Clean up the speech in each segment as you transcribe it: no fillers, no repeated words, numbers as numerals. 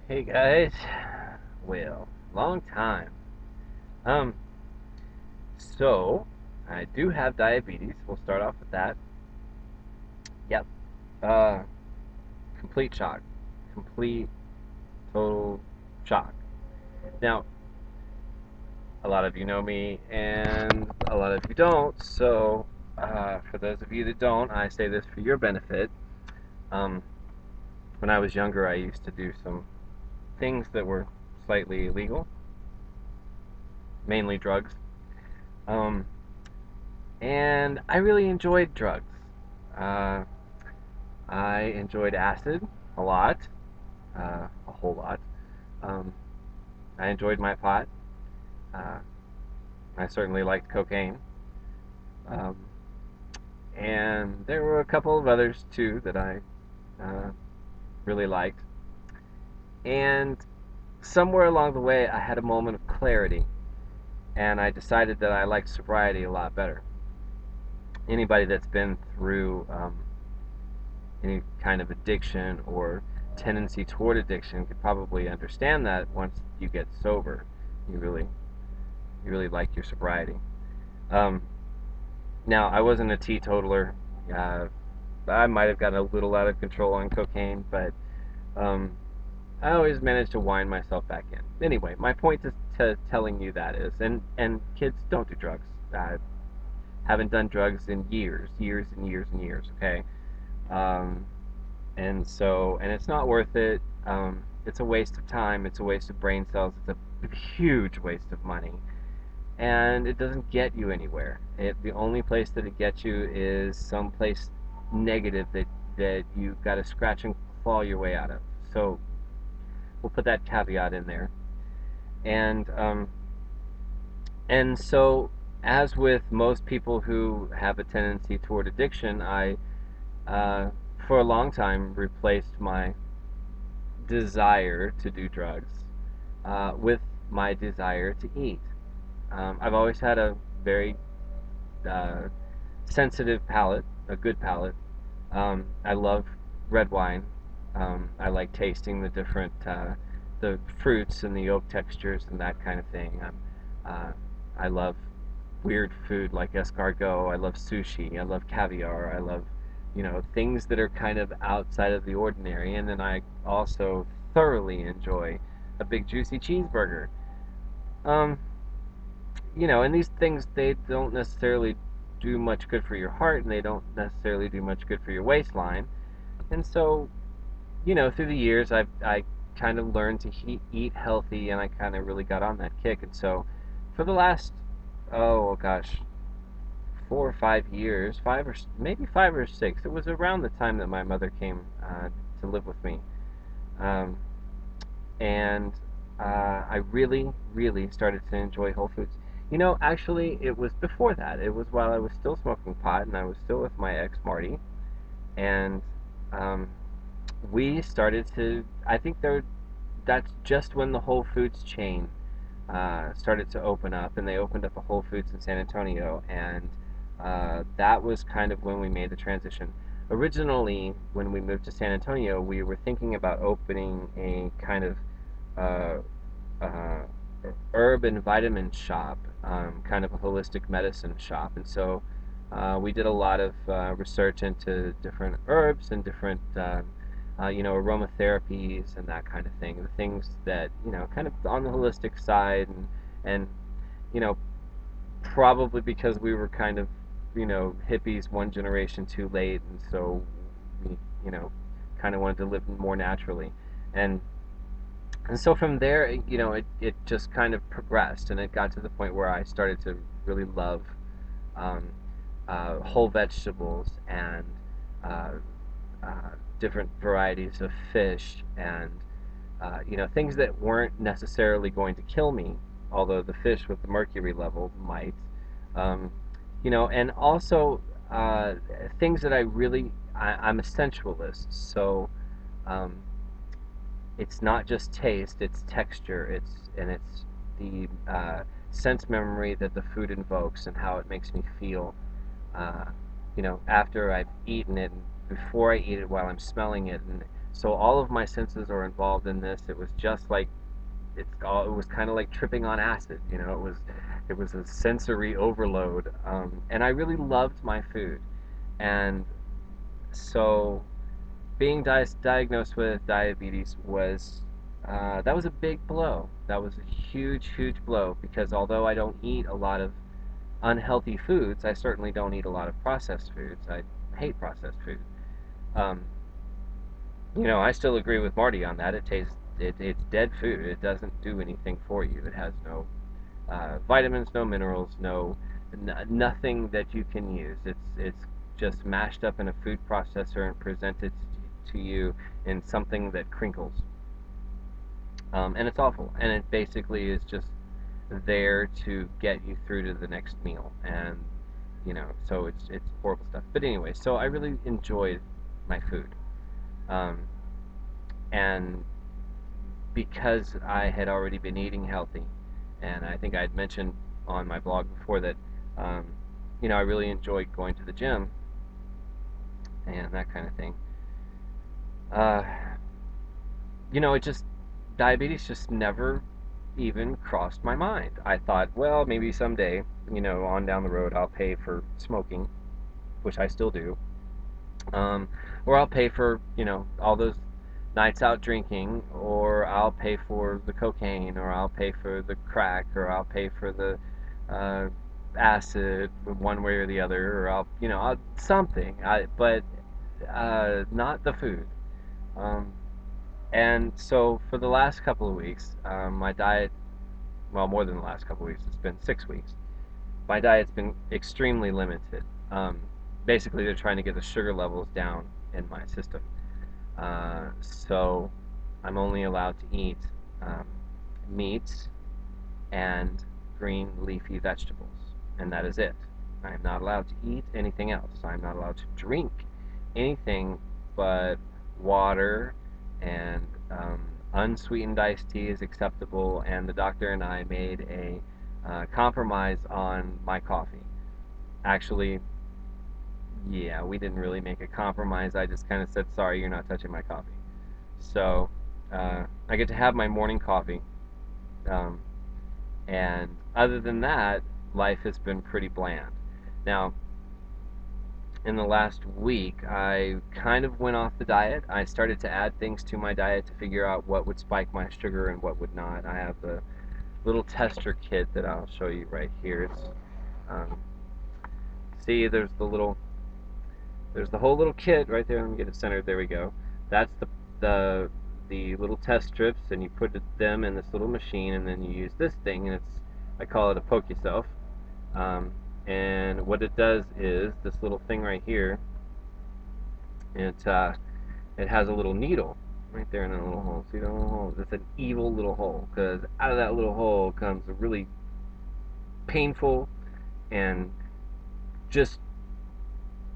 Hey guys, well, long time. Um, so I do have diabetes. We'll start off with that. Yep. Uh, complete shock. Complete, total shock. Now, a lot of you know me, and a lot of you don't. So, for those of you that don't, I say this for your benefit. Um, when I was younger, I used to do some things that were slightly illegal, mainly drugs. Um, and I really enjoyed drugs. Uh, I enjoyed acid a lot, a whole lot. Um, I enjoyed my pot. Uh, I certainly liked cocaine. Um, and there were a couple of others too that I uh, really liked. And somewhere along the way, I had a moment of clarity, and I decided that I liked sobriety a lot better. Anybody that's been through any kind of addiction or tendency toward addiction could probably understand that once you get sober, you really you really like your sobriety. Um, Now, I wasn't a teetotaler. Uh, I might have gotten a little out of control on cocaine, but um, I always managed to wind myself back in. Anyway, my point to telling you that is, and kids, don't do drugs. Haven't done drugs in years, years and years and years. Okay, um, and it's not worth it. It's a waste of time. It's a waste of brain cells. It's a huge waste of money, and it doesn't get you anywhere. The only place that it gets you is someplace negative that you got to scratch and claw your way out of. So we'll put that caveat in there. And and so, as with most people who have a tendency toward addiction, I uh, for a long time replaced my desire to do drugs with my desire to eat. I've always had a very uh, sensitive palate, a good palate. I love red wine. I like tasting the fruits and the oak textures and that kind of thing. I love weird food like escargot. I love sushi. I love caviar. I love, things that are kind of outside of the ordinary. And then I also thoroughly enjoy a big juicy cheeseburger. Um, and these things, they don't necessarily do much good for your heart, and they don't necessarily do much good for your waistline. And so, through the years, I kind of learned to eat healthy, and I kind of really got on that kick. And so, for the last, oh gosh, 4 or 5 years, maybe 5 or 6, it was around the time that my mother came to live with me, um, and I really, really started to enjoy Whole Foods. Actually, it was before that. It was while I was still smoking pot, and I was still with my ex Marty, and um, we started to. I think that's just when the Whole Foods chain started to open up, and they opened up a Whole Foods in San Antonio, and that was kind of when we made the transition. Originally, when we moved to San Antonio, we were thinking about opening a kind of uh, uh, herb and vitamin shop, kind of a holistic medicine shop. And so we did a lot of research into different herbs and different, aromatherapies and that kind of thing. The things that, kind of on the holistic side, and you know, probably because we were kind of, hippies one generation too late, and so we, you know, kind of wanted to live more naturally. And and so from there, it just kind of progressed, and it got to the point where I started to really love um, whole vegetables and uh, uh, different varieties of fish, and things that weren't necessarily going to kill me, although the fish with the mercury level might. Um, and also things that I'm a sensualist, so um, it's not just taste, it's texture, it's the sense memory that the food invokes and how it makes me feel. After I've eaten it, and before I eat it, while I'm smelling it, and So all of my senses are involved in this. It was just like it was kind of like tripping on acid. It was a sensory overload, and I really loved my food. And so being diagnosed with diabetes was that was a big blow. That was a huge, huge blow because although I don't eat a lot of unhealthy foods, I certainly don't eat a lot of processed foods. I hate processed food. Um, I still agree with Marty on that. It's dead food. It doesn't do anything for you. It has no vitamins, no minerals, nothing that you can use. It's just mashed up in a food processor and presented to you in something that crinkles, and it's awful. And it basically is just there to get you through to the next meal, and so it's horrible stuff. But anyway, so I really enjoyed my food, um, and because I had already been eating healthy, and I think I had mentioned on my blog before that, um, I really enjoyed going to the gym and that kind of thing. Uh, it just diabetes just never even crossed my mind. I thought, well, maybe someday, on down the road, I'll pay for smoking, which I still do, um, or I'll pay for all those nights out drinking, or I'll pay for the cocaine, or I'll pay for the crack, or I'll pay for the uh, acid, one way or the other, or I'll something. But not the food. Um, and so for the last couple of weeks, my diet, well, more than the last couple of weeks, it's been 6 weeks. My diet's been extremely limited. Um, Basically, they're trying to get the sugar levels down in my system. So I'm only allowed to eat um, meats and green leafy vegetables, and that is it. I am not allowed to eat anything else. I'm not allowed to drink anything but water, and unsweetened iced tea is acceptable. And the doctor and I made a compromise on my coffee. Actually, yeah, we didn't really make a compromise. I just kind of said, sorry, you're not touching my coffee. So I get to have my morning coffee. Um, and other than that, life has been pretty bland. Now, in the last week, I kind of went off the diet. I started to add things to my diet to figure out what would spike my sugar and what would not. I have the little tester kit that I'll show you right here. Um, See, there's the whole little kit right there. Let me get it centered. There we go. That's the the little test strips, and you put them in this little machine, and then you use this thing, and I call it a poke yourself. Um, and what it does is this little thing right here. It has a little needle right there in that little hole. See that little hole? It's an evil little hole because out of that little hole comes a really painful and just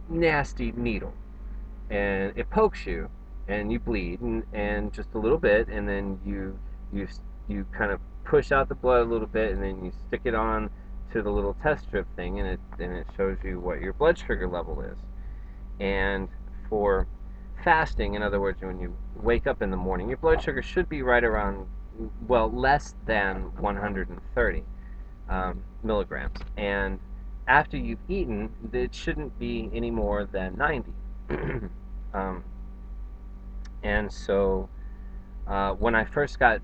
nasty needle, and it pokes you, and you bleed, and just a little bit, and then you you kind of push out the blood a little bit, and then you stick it on to the little test strip thing, and it shows you what your blood sugar level is. And for fasting, in other words, when you wake up in the morning, your blood sugar should be right around, well, less than 130 milligrams, and after you've eaten, it shouldn't be any more than 90. um, and so when I first got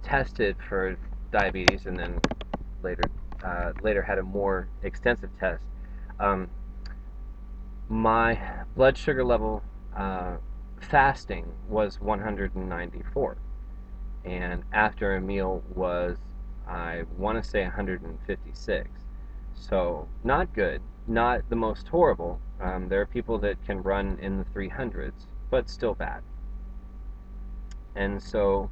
tested for diabetes, and then later later had a more extensive test, um, my blood sugar level fasting was 194, and after a meal was, I want to say, 156. So not good, not the most horrible. There are people that can run in the 300s, but still bad. And so,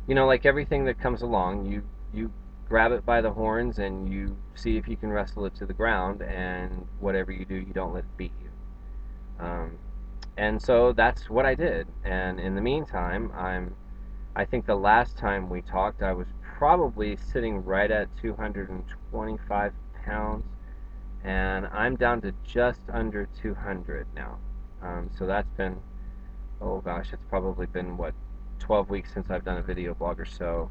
like everything that comes along, you grab it by the horns and you see if you can wrestle it to the ground, and whatever you do, you don't let it beat you. Um, and so that's what I did. And in the meantime, I think the last time we talked, I was probably sitting right at 225 pounds, and I'm down to just under 200 now. So that's been oh gosh, it's probably been what, 12 weeks since I've done a video blog or so.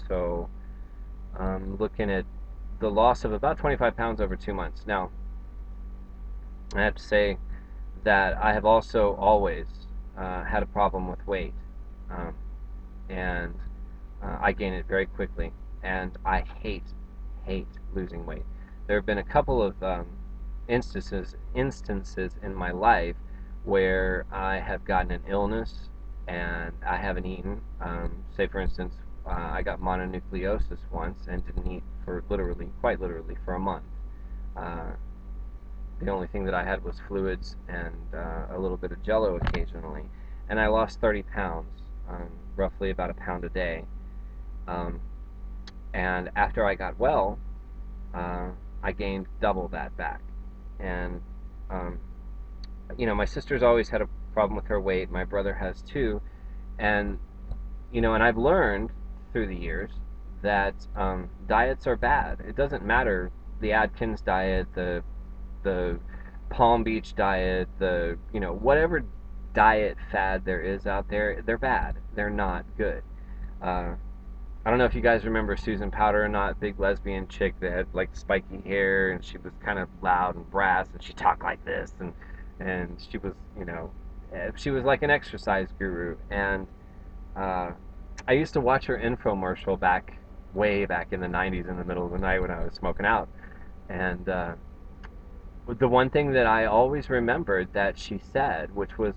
So I'm looking at the loss of about 25 pounds over 2 months. Now, I have to say that I have also always had a problem with weight, um, and I gain it very quickly, and I hate losing weight. There have been a couple of instances in my life where I have gotten an illness and I haven't eaten. Say, for instance, I got mononucleosis once and didn't eat for literally, quite literally, for a month. Uh, the only thing that I had was fluids and a little bit of Jello occasionally, and I lost 30 pounds, roughly about a pound a day. Um, and after I got well, uh, I gained double that back. And um, my sister's always had a problem with her weight. My brother has too. And and I've learned through the years that diets are bad. It doesn't matter the Atkins diet, the Palm Beach diet, the whatever diet fad there is out there. They're bad. They're not good. Uh, I don't know if you guys remember Susan Powter or not, big lesbian chick that had like spiky hair and she was kind of loud and brass and she talked like this and she was, she was like an exercise guru. And uh, I used to watch her infomercial way back in the 90s in the middle of the night when I was smoking out. And the one thing that I always remembered that she said, which was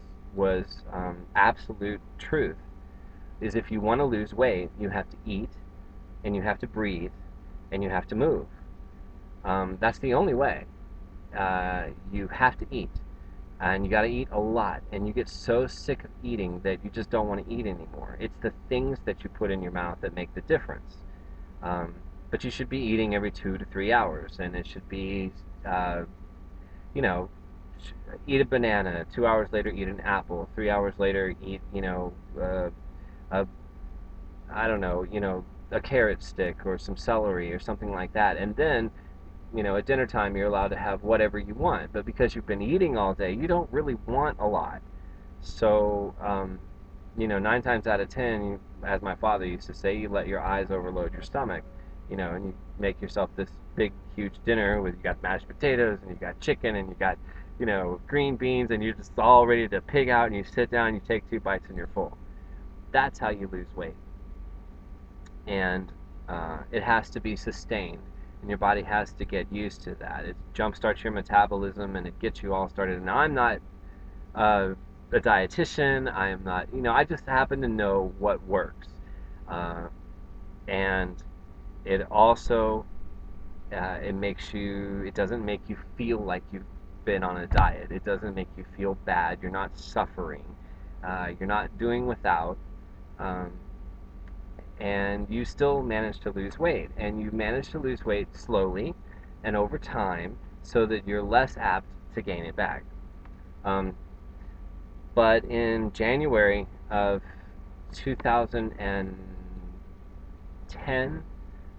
absolute truth, is if you want to lose weight, you have to eat and you have to breathe and you have to move. That's the only way. You have to eat, and you got to eat a lot. And you get so sick of eating that you just don't want to eat anymore. It's the things that you put in your mouth that make the difference. Um, but you should be eating every 2 to 3 hours, and it should be, uh, you know, eat a banana. 2 hours later, eat an apple. 3 hours later, eat, a I don't know, a carrot stick or some celery or something like that. And then, at dinner time, you're allowed to have whatever you want. But because you've been eating all day, you don't really want a lot. So, 9 times out of 10, as my father used to say, you let your eyes overload your stomach, and you make yourself this big, huge dinner with you got mashed potatoes and you got chicken and you got, green beans and you're just all ready to pig out and you sit down, you take 2 bites and you're full. That's how you lose weight. And it has to be sustained, and your body has to get used to that. It jumpstarts your metabolism, and it gets you all started. Now, I'm not uh, a dietitian. I am not, I just happen to know what works, uh, and it also it doesn't make you feel like you've been on a diet. It doesn't make you feel bad. You're not suffering. You're not doing without. Um, and you still manage to lose weight. And you manage to lose weight slowly and over time so that you're less apt to gain it back. Um, but in January of 2010,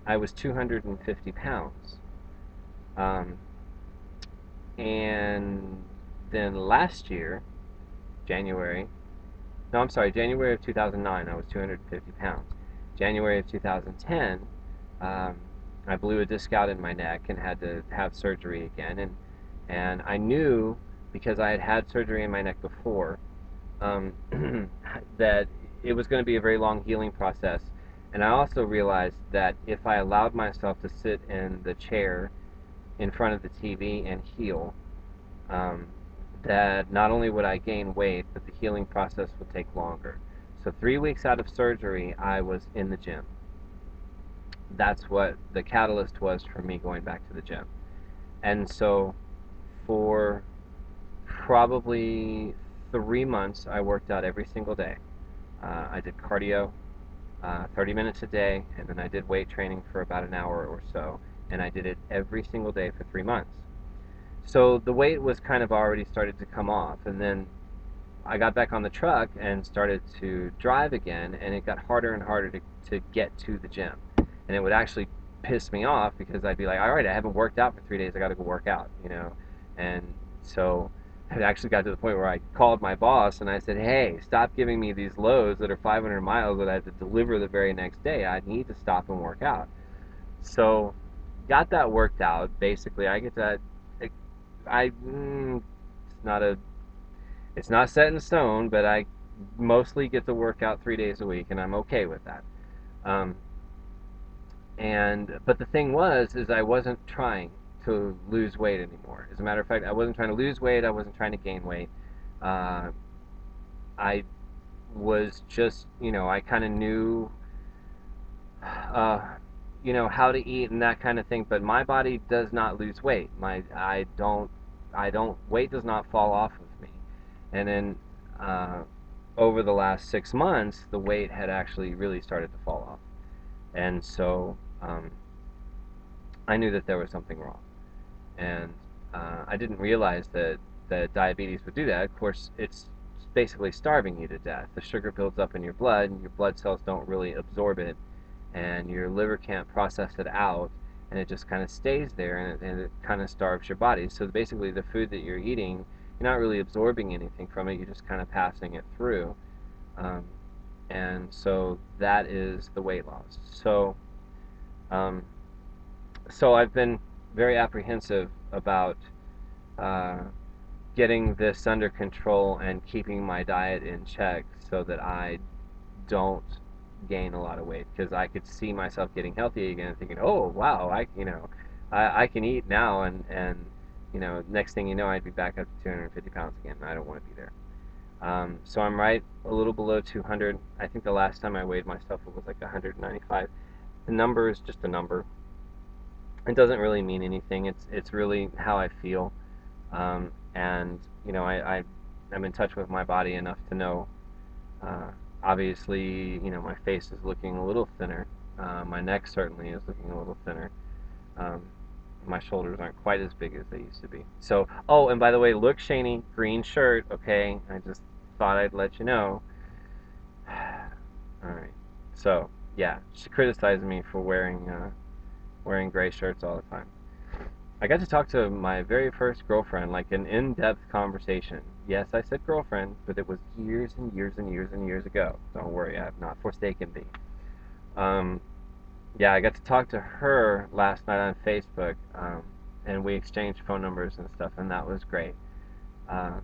I was 250 pounds. Um, and then last year, January, no, I'm sorry, January of 2009, I was 250 pounds. January of 2010, um, I blew a disc out in my neck and had to have surgery again. And I knew, because I had had surgery in my neck before, um, that it was going to be a very long healing process. And I also realized that if I allowed myself to sit in the chair in front of the TV and heal, um, that not only would I gain weight, but the healing process would take longer. So 3 weeks out of surgery, I was in the gym. That's what the catalyst was for me going back to the gym. And so for probably 3 months, I worked out every single day. I did cardio 30 minutes a day, and then I did weight training for about an hour or so. And I did it every single day for 3 months. So the weight was kind of already started to come off. And then I got back on the truck and started to drive again, and it got harder and harder to get to the gym. And it would actually piss me off because I'd be like, all right, I haven't worked out for 3 days. I got to go work out. And so it actually got to the point where I called my boss and I said, "Hey, stop giving me these loads that are 500 miles that I have to deliver the very next day. I need to stop and work out." So, got that worked out. Basically, I get that. It's not a, it's not set in stone, but I mostly get to work out 3 days a week, and I'm okay with that. Um, and but the thing was, is I wasn't trying to lose weight anymore. As a matter of fact, I wasn't trying to lose weight. I wasn't trying to gain weight. Uh, I was just, I kind of knew, uh, how to eat and that kind of thing. But my body does not lose weight. Weight does not fall off of me. And then uh, over the last 6 months, the weight had actually really started to fall off. And so I knew that there was something wrong. And I didn't realize that diabetes would do that. Of course, it's basically starving you to death. The sugar builds up in your blood, and your blood cells don't really absorb it, and your liver can't process it out, and it just kind of stays there, and it kind of starves your body. So basically, the food that you're eating, you're not really absorbing anything from it. You're just kind of passing it through, um, and so that is the weight loss. Um, so I've been very apprehensive about uh, getting this under control and keeping my diet in check so that I don't gain a lot of weight, because I could see myself getting healthy again and thinking, oh wow, I can eat now, and next thing you know, I'd be back up to 250 pounds again. I don't want to be there. So I'm right a little below 200. I think the last time I weighed myself it was like 195. The number is just a number. It doesn't really mean anything. It's really how I feel. And I'm in touch with my body enough to know. Uh, Obviously, my face is looking a little thinner. My neck certainly is looking a little thinner. Um, my shoulders aren't quite as big as they used to be. So, oh, and by the way, look, Shaney, green shirt. Okay, I just thought I'd let you know. All right. So, yeah, she criticized me for wearing gray shirts all the time. I got to talk to my very first girlfriend, like an in-depth conversation. Yes, I said girlfriend, but it was years and years and years and years ago. Don't worry, I have not forsaken thee. Um, yeah, I got to talk to her last night on Facebook, and we exchanged phone numbers and stuff, and that was great. Uh,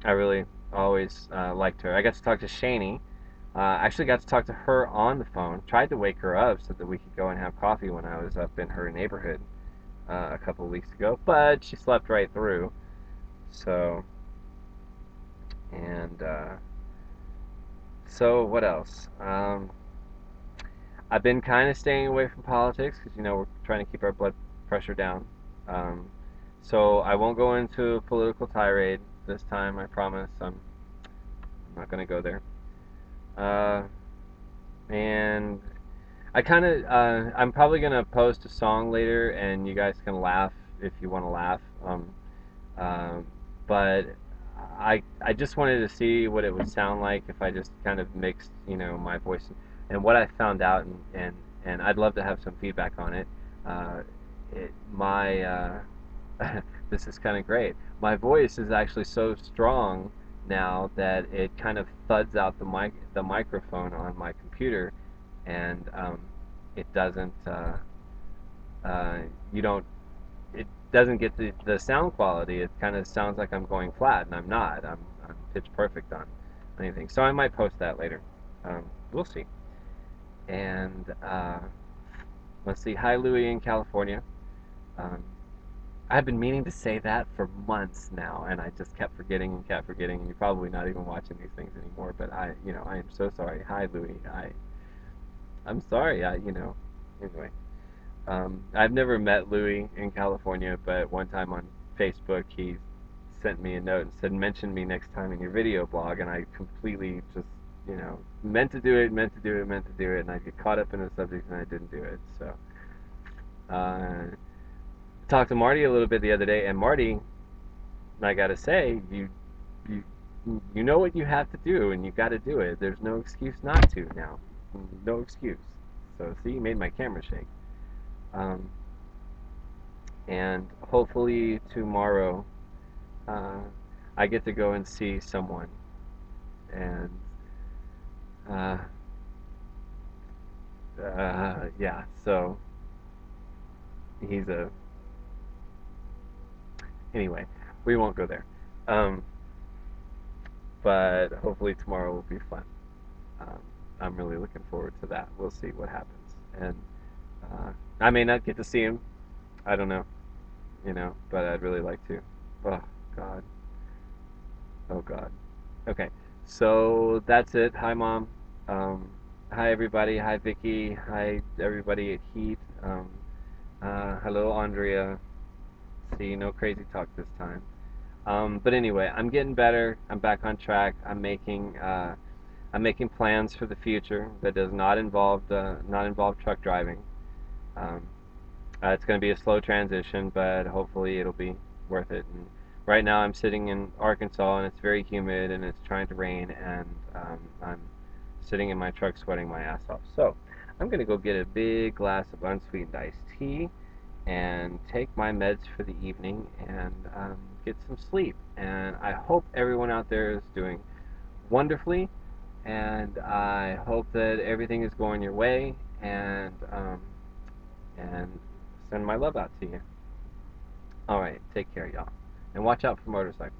I really always liked her. I got to talk to Shani. I actually got to talk to her on the phone. Tried to wake her up so that we could go and have coffee when I was up in her neighborhood a couple of weeks ago, but she slept right through. So, and so what else? I've been kind of staying away from politics because we're trying to keep our blood pressure down. Um, so I won't go into a political tirade this time. I promise. I'm not going to go there. Uh, and I'm probably going to post a song later, and you guys can laugh if you want to laugh. Um, but I just wanted to see what it would sound like if I just kind of mixed, my voice and what I found out, and I'd love to have some feedback on it. Uh, my This is kind of great. My voice is actually so strong now that it kind of thuds out the microphone on my computer, and it doesn't. Uh, you don't it doesn't get the sound quality. It kind of sounds like I'm going flat, and I'm not. I'm pitch perfect on anything. So I might post that later. We'll see. And let's see. Hi, Louie in California. Um, I've been meaning to say that for months now, and I just kept forgetting and kept forgetting. And you're probably not even watching these things anymore. But I am so sorry. Hi, Louie. I'm sorry. Anyway. I've never met Louis in California, but one time on Facebook he sent me a note and said, mention me next time in your video blog, and I completely just, meant to do it, meant to do it, meant to do it, and I get caught up in the subject and I didn't do it. So, talked to Marty a little bit the other day, and Marty, I gotta say, you, you know what you have to do, and you got to do it. There's no excuse not to now. No excuse. So, see, you made my camera shake. Um, and hopefully tomorrow Uh, I get to go and see someone, and uh, yeah. So he's a anyway. We won't go there. Um, but hopefully tomorrow will be fun. Um, I'm really looking forward to that. We'll see what happens, and I may not get to see him. I don't know, but I'd really like to. Oh God. Oh God. Okay. So that's it. Hi, Mom. Um, Hi, everybody. Hi, Vicky. Hi, everybody at Heat. Hello, Andrea. See, no crazy talk this time. But anyway, I'm getting better. I'm back on track. I'm making plans for the future that does not involve truck driving. Um, it's going to be a slow transition, but hopefully it'll be worth it. And right now I'm sitting in Arkansas and it's very humid and it's trying to rain and I'm sitting in my truck sweating my ass off. So I'm going to go get a big glass of unsweetened iced tea and take my meds for the evening and get some sleep. And I hope everyone out there is doing wonderfully and I hope that everything is going your way and send my love out to you. All right, take care, y'all, and watch out for motorcycles.